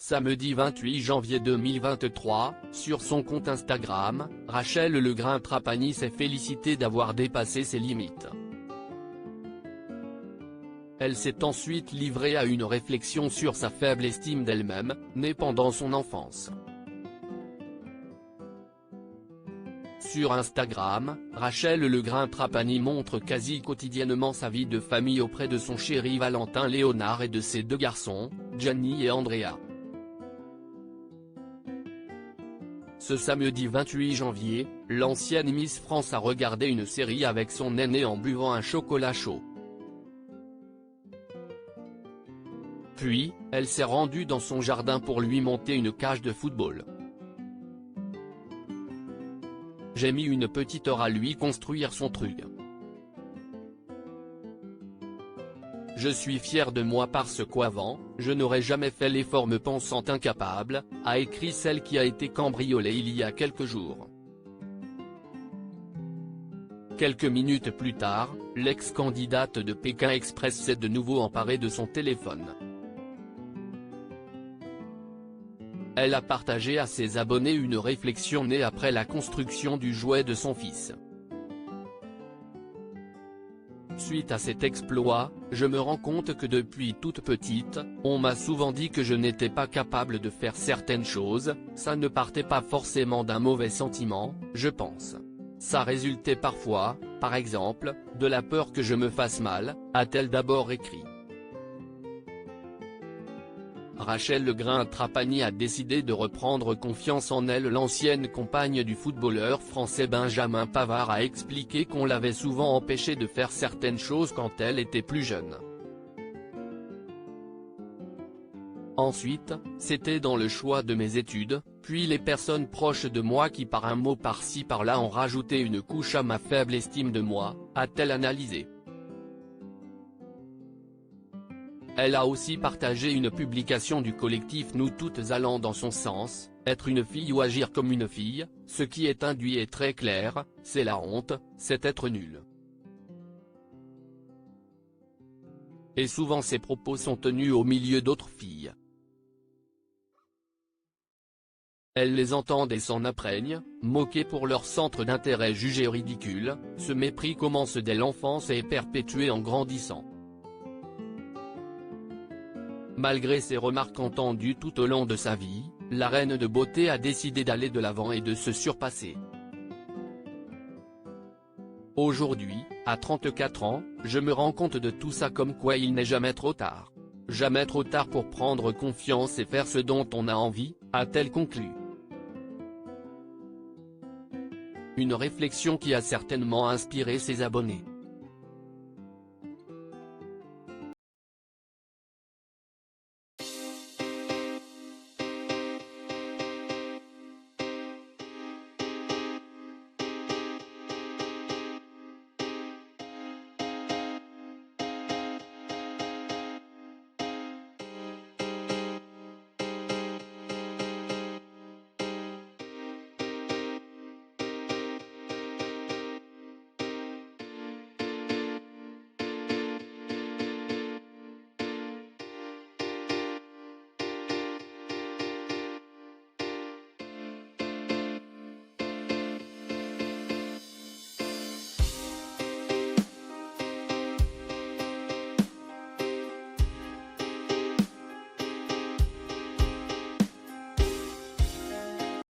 Samedi 28 janvier 2023, sur son compte Instagram, Rachel Legrain-Trapani s'est félicitée d'avoir dépassé ses limites. Elle s'est ensuite livrée à une réflexion sur sa faible estime d'elle-même, née pendant son enfance. Sur Instagram, Rachel Legrain-Trapani montre quasi quotidiennement sa vie de famille auprès de son chéri Valentin Léonard et de ses deux garçons, Gianni et Andrea. Ce samedi 28 janvier, l'ancienne Miss France a regardé une série avec son aîné en buvant un chocolat chaud. Puis, elle s'est rendue dans son jardin pour lui monter une cage de football. J'ai mis une petite heure à lui construire son truc. Je suis fière de moi parce qu'avant, je n'aurais jamais fait l'effort me pensant incapable, a écrit celle qui a été cambriolée il y a quelques jours. Quelques minutes plus tard, l'ex-candidate de Pékin Express s'est de nouveau emparée de son téléphone. Elle a partagé à ses abonnés une réflexion née après la construction du jouet de son fils. Suite à cet exploit, je me rends compte que depuis toute petite, on m'a souvent dit que je n'étais pas capable de faire certaines choses, ça ne partait pas forcément d'un mauvais sentiment, je pense. Ça résultait parfois, par exemple, de la peur que je me fasse mal, a-t-elle d'abord écrit. Rachel Legrain-Trapani a décidé de reprendre confiance en elle. L'ancienne compagne du footballeur français Benjamin Pavard a expliqué qu'on l'avait souvent empêchée de faire certaines choses quand elle était plus jeune. Ensuite, c'était dans le choix de mes études, puis les personnes proches de moi qui par un mot par-ci par-là ont rajouté une couche à ma faible estime de moi, a-t-elle analysé. Elle a aussi partagé une publication du collectif Nous Toutes allant dans son sens, être une fille ou agir comme une fille, ce qui est induit est très clair, c'est la honte, c'est être nul. Et souvent ces propos sont tenus au milieu d'autres filles. Elles les entendent et s'en imprègnent, moquées pour leur centre d'intérêt jugé ridicule, ce mépris commence dès l'enfance et est perpétué en grandissant. Malgré ces remarques entendues tout au long de sa vie, la reine de beauté a décidé d'aller de l'avant et de se surpasser. Aujourd'hui, à 34 ans, je me rends compte de tout ça comme quoi il n'est jamais trop tard. Jamais trop tard pour prendre confiance et faire ce dont on a envie, a-t-elle conclu. Une réflexion qui a certainement inspiré ses abonnés.